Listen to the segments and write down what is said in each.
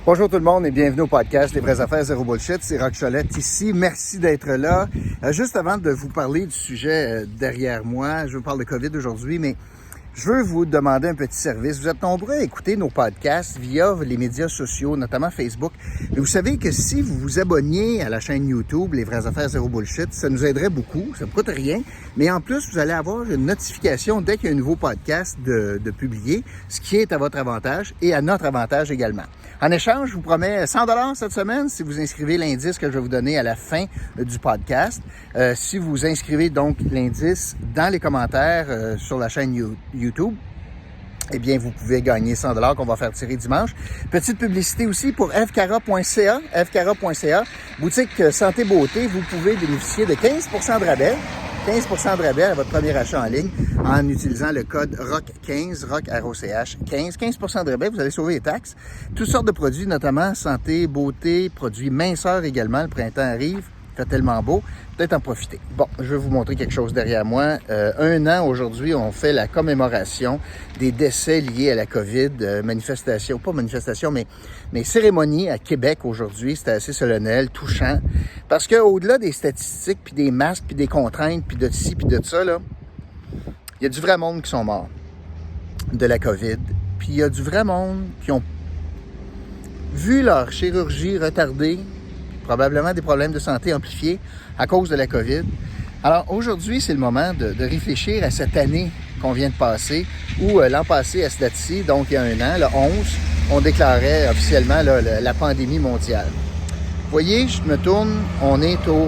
Bonjour tout le monde et bienvenue au podcast Les vraies affaires zéro bullshit. C'est Roch Cholette ici. Merci d'être là. Juste avant de vous parler du sujet derrière moi, je vous parle de COVID aujourd'hui, mais je veux vous demander un petit service. Vous êtes nombreux à écouter nos podcasts via les médias sociaux, notamment Facebook. Mais vous savez que si vous vous abonniez à la chaîne YouTube Les vraies affaires zéro bullshit, ça nous aiderait beaucoup. Ça ne coûte rien. Mais en plus, vous allez avoir une notification dès qu'il y a un nouveau podcast de publier, ce qui est à votre avantage et à notre avantage également. En échange, je vous promets 100$ cette semaine si vous inscrivez l'indice que je vais vous donner à la fin du podcast. Si vous inscrivez donc l'indice dans les commentaires sur la chaîne YouTube, eh bien, vous pouvez gagner 100$ qu'on va faire tirer dimanche. Petite publicité aussi pour fcara.ca, fcara.ca, boutique Santé Beauté, vous pouvez bénéficier de 15% de rabais. 15% de rabais à votre premier achat en ligne en utilisant le code ROCH15, ROCH, R-O-C-H 15. 15% de rabais, vous allez sauver les taxes. Toutes sortes de produits, notamment santé, beauté, produits minceurs également. Le printemps arrive, il fait tellement beau, peut-être en profiter. Bon, je vais vous montrer quelque chose derrière moi. 1 an aujourd'hui, on fait la commémoration des décès liés à la COVID. Mais cérémonie à Québec aujourd'hui. C'était assez solennel, touchant. Parce qu'au-delà des statistiques, puis des masques, puis des contraintes, puis de ci, puis de ça, là, il y a du vrai monde qui sont morts de la COVID. Puis il y a du vrai monde qui ont vu leur chirurgie retardée, probablement des problèmes de santé amplifiés à cause de la COVID. Alors aujourd'hui, c'est le moment de réfléchir à cette année qu'on vient de passer, où l'an passé, à cette date-ci, donc il y a 1 an, le 11, on déclarait officiellement là, la pandémie mondiale. Vous voyez, je me tourne, on est au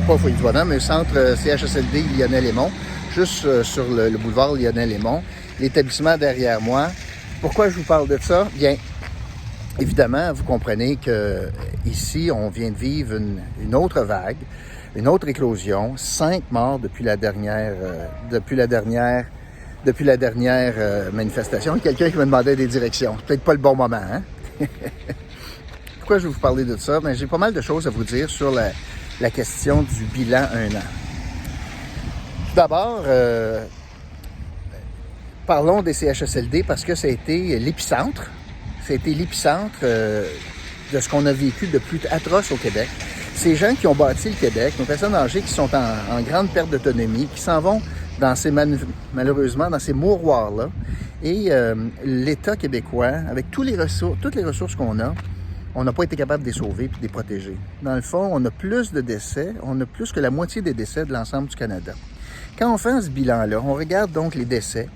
pas foyer du bonhomme, mais au centre CHSLD Lionel Aymon, juste sur le boulevard Lionel Aymon, l'établissement derrière moi. Pourquoi je vous parle de ça? Bien, évidemment, vous comprenez que ici, on vient de vivre une autre vague, une autre éclosion, 5 morts depuis la dernière manifestation. Quelqu'un qui me demandait des directions. C'est peut-être pas le bon moment, hein? Pourquoi je vais vous parler de ça? Bien, j'ai pas mal de choses à vous dire sur la question du bilan 1 an. Tout d'abord, parlons des CHSLD parce que ça a été l'épicentre. C'était l'épicentre de ce qu'on a vécu de plus atroce au Québec. Ces gens qui ont bâti le Québec, nos personnes âgées qui sont en grande perte d'autonomie, qui s'en vont malheureusement dans ces mouroirs-là. Et l'État québécois, avec toutes les ressources qu'on a, on n'a pas été capable de les sauver et de les protéger. Dans le fond, on a plus de décès, on a plus que la moitié des décès de l'ensemble du Canada. Quand on fait ce bilan-là, on regarde donc les décès,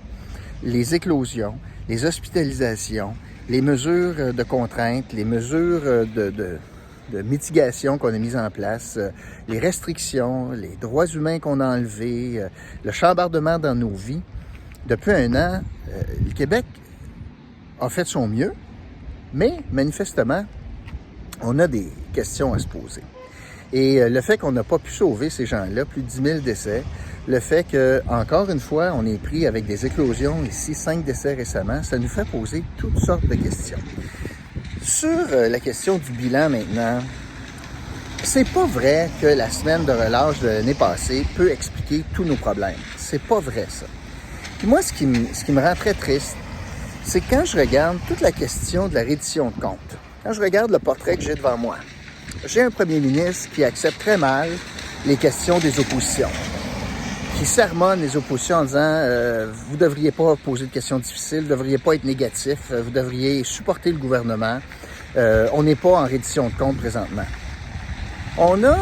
les éclosions, les hospitalisations, les mesures de contrainte, les mesures de mitigation qu'on a mises en place, les restrictions, les droits humains qu'on a enlevés, le chambardement dans nos vies. Depuis 1 an, le Québec a fait son mieux, mais manifestement, on a des questions à se poser. Et le fait qu'on n'a pas pu sauver ces gens-là, plus de 10 000 décès, le fait que, encore une fois, on est pris avec des éclosions, ici 5 décès récemment, ça nous fait poser toutes sortes de questions. Sur la question du bilan maintenant, c'est pas vrai que la semaine de relâche de l'année passée peut expliquer tous nos problèmes. C'est pas vrai, ça. Puis moi, ce qui me rend très triste, c'est quand je regarde toute la question de la reddition de comptes. Quand je regarde le portrait que j'ai devant moi, j'ai un premier ministre qui accepte très mal les questions des oppositions, qui sermonne les oppositions en disant vous ne devriez pas poser de questions difficiles, vous ne devriez pas être négatif, vous devriez supporter le gouvernement. On n'est pas en reddition de comptes présentement. On a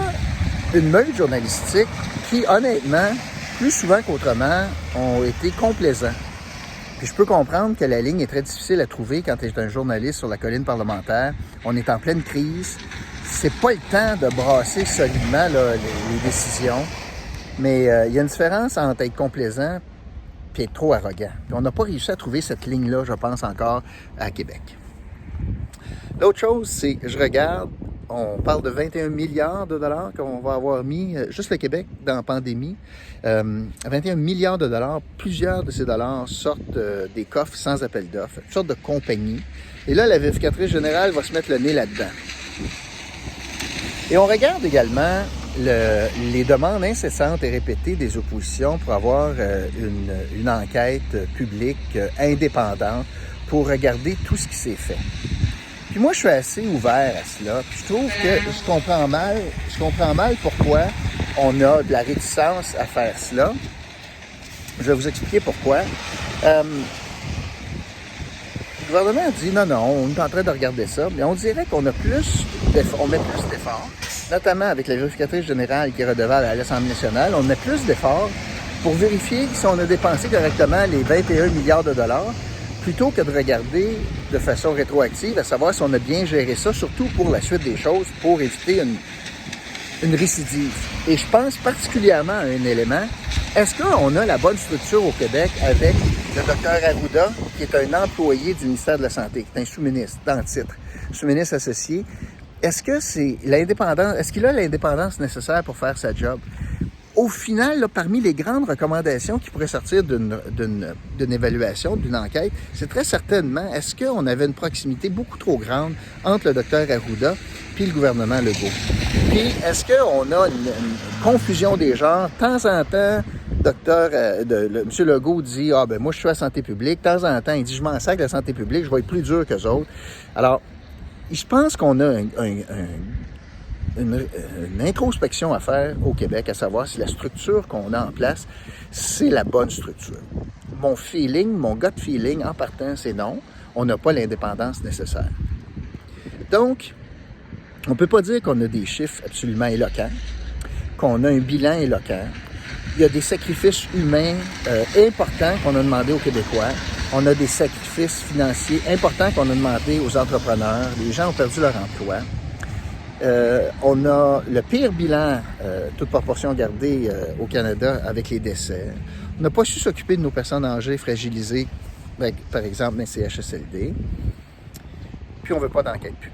une meute journalistique qui, honnêtement, plus souvent qu'autrement, ont été complaisants. Puis je peux comprendre que la ligne est très difficile à trouver quand tu es un journaliste sur la colline parlementaire. On est en pleine crise. C'est pas le temps de brasser solidement là, les décisions. Mais il y a une différence entre être complaisant et être trop arrogant. Puis on n'a pas réussi à trouver cette ligne-là, je pense, encore à Québec. L'autre chose, c'est, je regarde, on parle de 21 milliards de dollars qu'on va avoir mis, juste le Québec, dans la pandémie. 21 milliards de dollars, plusieurs de ces dollars sortent des coffres sans appel d'offres, toutes sortes de compagnies. Et là, la vérificatrice générale va se mettre le nez là-dedans. Et on regarde également les demandes incessantes et répétées des oppositions pour avoir une enquête publique indépendante pour regarder tout ce qui s'est fait. Puis moi, je suis assez ouvert à cela. Puis je trouve que je comprends mal pourquoi on a de la réticence à faire cela. Je vais vous expliquer pourquoi. Le gouvernement dit non, on est en train de regarder ça, mais on dirait qu'on a on met plus d'efforts, notamment avec la vérificatrice générale qui est redevable à l'Assemblée nationale, on met plus d'efforts pour vérifier si on a dépensé correctement les 21 milliards de dollars, plutôt que de regarder de façon rétroactive à savoir si on a bien géré ça, surtout pour la suite des choses, pour éviter une récidive. Et je pense particulièrement à un élément. Est-ce qu'on a la bonne structure au Québec avec le Dr Arruda, qui est un employé du ministère de la Santé, qui est un sous-ministre, dans le titre, sous-ministre associé? Est-ce qu'il a l'indépendance nécessaire pour faire sa job? Au final, là, parmi les grandes recommandations qui pourraient sortir d'une évaluation, d'une enquête, c'est très certainement, est-ce qu'on avait une proximité beaucoup trop grande entre le Dr Arruda puis le gouvernement Legault? Puis, est-ce qu'on a une confusion des genres? De temps en temps, M. Legault dit « Ah, ben moi, je suis à la santé publique. » De temps en temps, il dit « Je m'en sers de la santé publique, je vais être plus dur qu'eux autres. » Alors, je pense qu'on a une introspection à faire au Québec, à savoir si la structure qu'on a en place, c'est la bonne structure. Mon gut feeling, en partant, c'est non. On n'a pas l'indépendance nécessaire. Donc, on ne peut pas dire qu'on a des chiffres absolument éloquents, qu'on a un bilan éloquent. Il y a des sacrifices humains importants qu'on a demandé aux Québécois. On a des sacrifices financiers importants qu'on a demandé aux entrepreneurs. Les gens ont perdu leur emploi. On a le pire bilan, toute proportion gardée, au Canada avec les décès. On n'a pas su s'occuper de nos personnes âgées fragilisées, avec, par exemple, un CHSLD. Puis on ne veut pas d'enquête publique.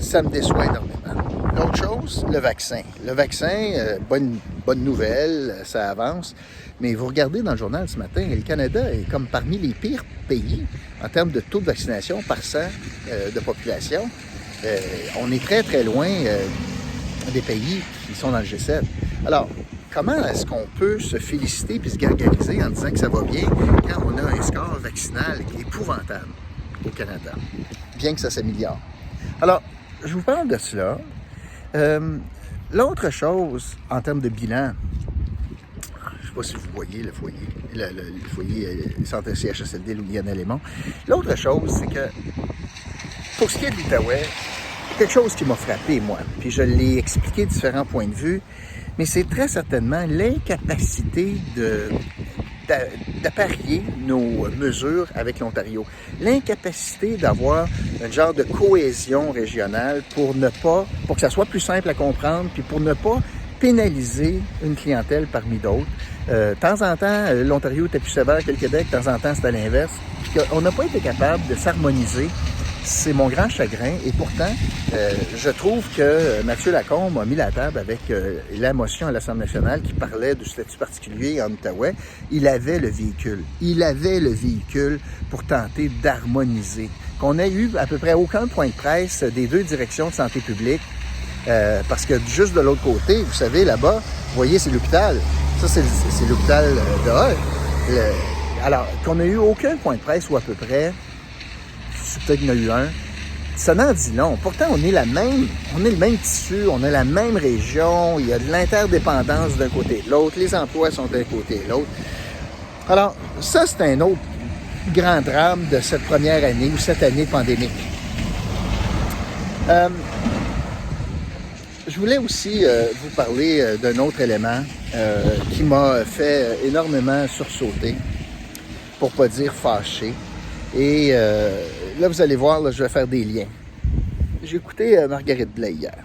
Ça me déçoit énormément. L'autre chose, le vaccin. Le vaccin, bonne nouvelle, ça avance. Mais vous regardez dans le journal ce matin, le Canada est comme parmi les pires pays en termes de taux de vaccination par 100 de population. On est très, très loin des pays qui sont dans le G7. Alors, comment est-ce qu'on peut se féliciter puis se gargariser en disant que ça va bien quand on a un score vaccinal qui est épouvantable au Canada, bien que ça s'améliore? Alors, je vous parle de cela. L'autre chose, en termes de bilan, je ne sais pas si vous voyez le foyer centre CHSLD Louisiane Lémont. L'autre chose, c'est que pour ce qui est de l'Outaouais, quelque chose qui m'a frappé, moi, puis je l'ai expliqué de différents points de vue, mais c'est très certainement l'incapacité d'apparier nos mesures avec l'Ontario. L'incapacité d'avoir un genre de cohésion régionale pour que ça soit plus simple à comprendre, puis pour ne pas pénaliser une clientèle parmi d'autres. De temps en temps, l'Ontario était plus sévère que le Québec, de temps en temps, c'était à l'inverse. On n'a pas été capable de s'harmoniser. C'est mon grand chagrin et pourtant, je trouve que Mathieu Lacombe a mis la table avec la motion à l'Assemblée nationale qui parlait du statut particulier en Outaouais. Il avait le véhicule. Il avait le véhicule pour tenter d'harmoniser. Qu'on n'a eu à peu près aucun point de presse des deux directions de santé publique parce que juste de l'autre côté, vous savez, là-bas, vous voyez, c'est l'hôpital. Ça, c'est l'hôpital de Hull. Alors, qu'on n'a eu aucun point de presse ou à peu près, peut-être qu'il y en a eu un. Ça n'en dit long. Pourtant, on est le même tissu, on a la même région, il y a de l'interdépendance d'un côté et de l'autre, les emplois sont d'un côté et de l'autre. Alors, ça, c'est un autre grand drame de cette première année ou cette année pandémique. Je voulais aussi vous parler d'un autre élément qui m'a fait énormément sursauter, pour ne pas dire fâché. Et là, vous allez voir, là, je vais faire des liens. J'ai écouté Marguerite Blais hier.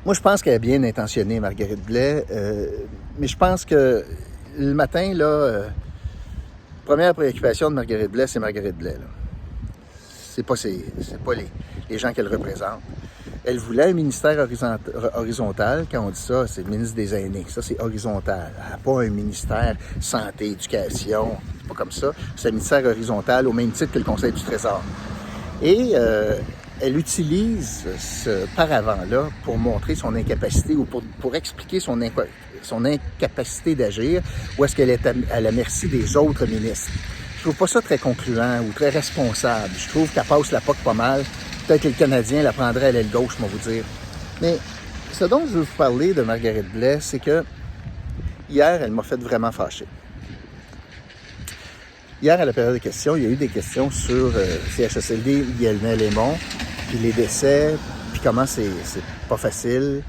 Moi, je pense qu'elle est bien intentionnée, Marguerite Blais, mais je pense que le matin, là, première préoccupation de Marguerite Blais, c'est Marguerite Blais. Là. C'est pas les gens qu'elle représente. Elle voulait un ministère horizontal. Quand on dit ça, c'est le ministre des Aînés. Ça, c'est horizontal. Elle n'a pas un ministère santé, éducation. C'est pas comme ça. C'est un ministère horizontal au même titre que le Conseil du Trésor. Et elle utilise ce paravent-là pour montrer son incapacité ou pour expliquer son incapacité d'agir ou est-ce qu'elle est à la merci des autres ministres. trouve pas ça très concluant ou très responsable. Je trouve qu'elle passe la POC pas mal. Peut-être que les Canadiens la prendraient à l'aile gauche, moi vous dire. Mais ce dont je veux vous parler de Marguerite Blais, c'est que hier, elle m'a fait vraiment fâcher. Hier, à la période de questions, il y a eu des questions sur CHSLD, Lionel-Lémont, puis les décès, puis comment c'est pas facile.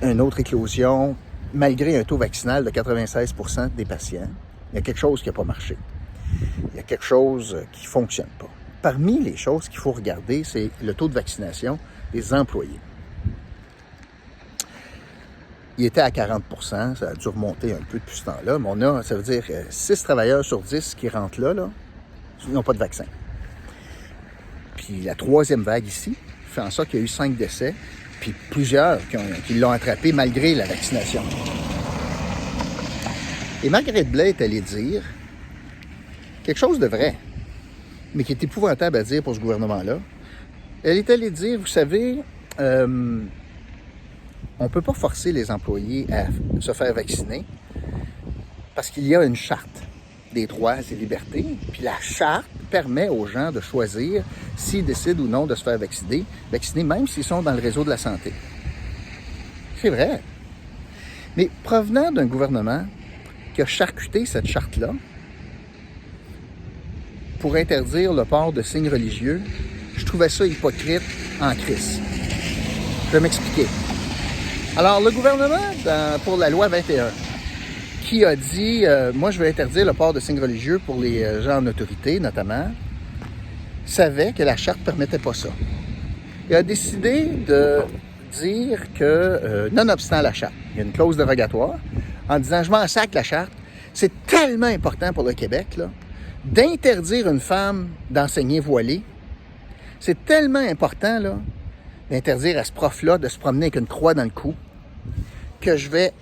Une autre éclosion, malgré un taux vaccinal de 96% des patients, il y a quelque chose qui n'a pas marché. Il y a quelque chose qui ne fonctionne pas. Parmi les choses qu'il faut regarder, c'est le taux de vaccination des employés. Il était à 40%, ça a dû remonter un peu depuis ce temps-là, mais on a, ça veut dire 6 travailleurs sur 10 qui rentrent là, ils n'ont pas de vaccin. Puis la troisième vague ici fait en sorte qu'il y a eu 5 décès, puis plusieurs qui l'ont attrapé malgré la vaccination. Et Marguerite Blais est allée dire quelque chose de vrai, mais qui est épouvantable à dire pour ce gouvernement-là. Elle est allée dire, vous savez, on ne peut pas forcer les employés à se faire vacciner parce qu'il y a une charte des droits et libertés, puis la charte permet aux gens de choisir s'ils décident ou non de se faire vacciner même s'ils sont dans le réseau de la santé. C'est vrai. Mais provenant d'un gouvernement qui a charcuté cette charte-là pour interdire le port de signes religieux, je trouvais ça hypocrite en crise. Je vais m'expliquer. Alors, le gouvernement, pour la loi 21, qui a dit moi, je vais interdire le port de signes religieux pour les gens en autorité, notamment, savait que la charte ne permettait pas ça. Il a décidé de dire que, nonobstant la charte, il y a une clause dérogatoire, en disant, je m'en sac la charte, c'est tellement important pour le Québec, là, d'interdire une femme d'enseigner voilée. C'est tellement important, là, d'interdire à ce prof-là de se promener avec une croix dans le cou, que je vais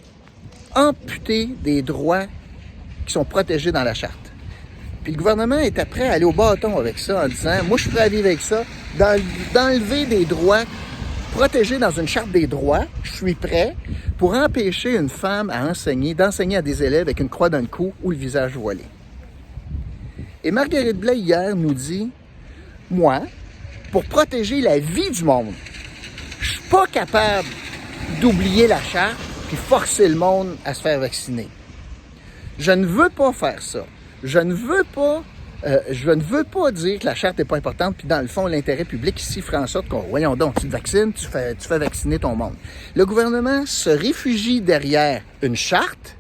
amputer des droits qui sont protégés dans la charte. Puis le gouvernement était prêt à aller au bâton avec ça en disant, moi je suis prêt à vivre avec ça, d'enlever des droits protégés dans une charte des droits, je suis prêt pour empêcher une femme d'enseigner à des élèves avec une croix dans le cou ou le visage voilé. Et Marguerite Blais hier nous dit, moi, pour protéger la vie du monde, je suis pas capable d'oublier la charte puis forcer le monde à se faire vacciner. Je ne veux pas faire ça. Je ne veux pas dire que la charte n'est pas importante, puis dans le fond, l'intérêt public ici ferait en sorte qu'on, voyons donc, tu te vaccines, tu fais vacciner ton monde. Le gouvernement se réfugie derrière une charte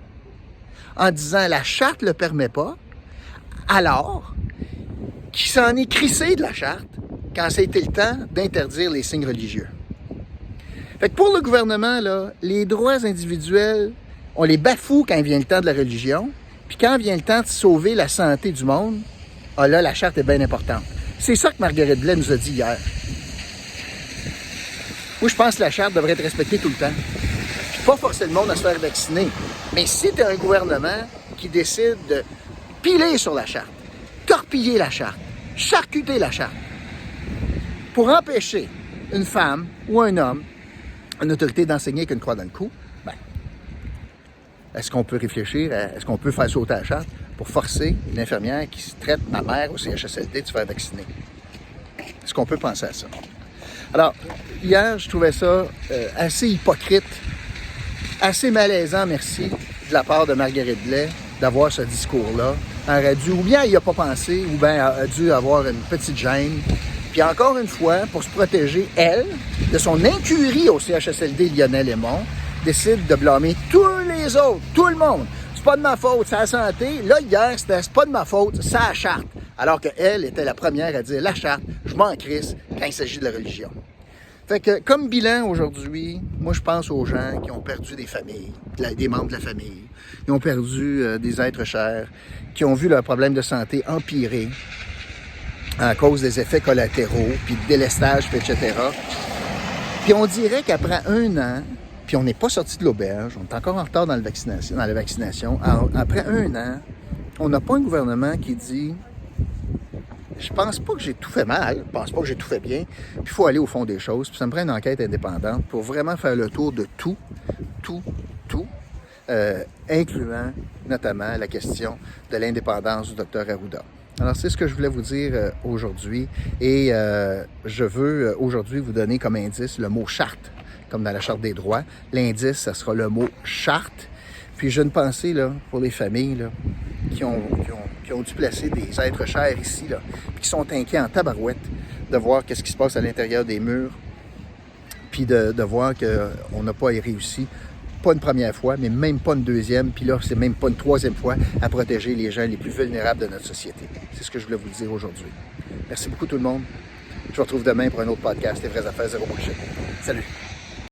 en disant la charte ne le permet pas, alors qu'il s'en est crissé de la charte quand ça a été le temps d'interdire les signes religieux. Fait que pour le gouvernement, là, les droits individuels, on les bafoue quand vient le temps de la religion, puis quand vient le temps de sauver la santé du monde, ah là, la charte est bien importante. C'est ça que Marguerite Blais nous a dit hier. Moi, je pense que la charte devrait être respectée tout le temps. Puis pas forcer le monde à se faire vacciner. Mais si tu as un gouvernement qui décide de piler sur la charte, torpiller la charte, charcuter la charte, pour empêcher une femme ou un homme, une autorité d'enseigner avec une croix dans le cou, ben, est-ce qu'on peut réfléchir est-ce qu'on peut faire sauter la charte pour forcer une infirmière qui traite ma mère au CHSLD de se faire vacciner? Est-ce qu'on peut penser à ça? Alors, hier, je trouvais ça assez hypocrite, assez malaisant, merci, de la part de Marguerite Blais d'avoir ce discours-là. Elle aurait dû, ou bien elle n'y a pas pensé, ou bien elle a dû avoir une petite gêne. Puis encore une fois, pour se protéger, elle, de son incurie au CHSLD Lionel-Lémont, décide de blâmer tous les autres, tout le monde. C'est pas de ma faute, c'est la santé. Là, hier, c'est pas de ma faute, c'est la charte. Alors qu'elle était la première à dire la charte, je m'en crisse quand il s'agit de la religion. Fait que, comme bilan aujourd'hui, moi, je pense aux gens qui ont perdu des familles, des membres de la famille, qui ont perdu des êtres chers, qui ont vu leurs problèmes de santé empirer à cause des effets collatéraux, puis de délestage, puis etc. Puis on dirait qu'après 1 an, puis on n'est pas sorti de l'auberge, on est encore en retard dans la vaccination. Alors, après 1 an, on n'a pas un gouvernement qui dit « Je pense pas que j'ai tout fait mal, je pense pas que j'ai tout fait bien, puis il faut aller au fond des choses, puis ça me prend une enquête indépendante pour vraiment faire le tour de tout, incluant notamment la question de l'indépendance du Dr Arruda. Alors, c'est ce que je voulais vous dire aujourd'hui et je veux aujourd'hui vous donner comme indice le mot « charte », comme dans la Charte des droits. L'indice, ça sera le mot « charte ». Puis j'ai une pensée là, pour les familles là, qui ont dû placer des êtres chers ici, là, puis qui sont inquiets en tabarouette de voir qu'est-ce qui se passe à l'intérieur des murs, puis de voir qu'on n'a pas réussi, pas une première fois, mais même pas une deuxième, puis là, c'est même pas une troisième fois à protéger les gens les plus vulnérables de notre société. C'est ce que je voulais vous dire aujourd'hui. Merci beaucoup tout le monde. Je vous retrouve demain pour un autre podcast, Les vraies affaires zéro bullshit. Salut!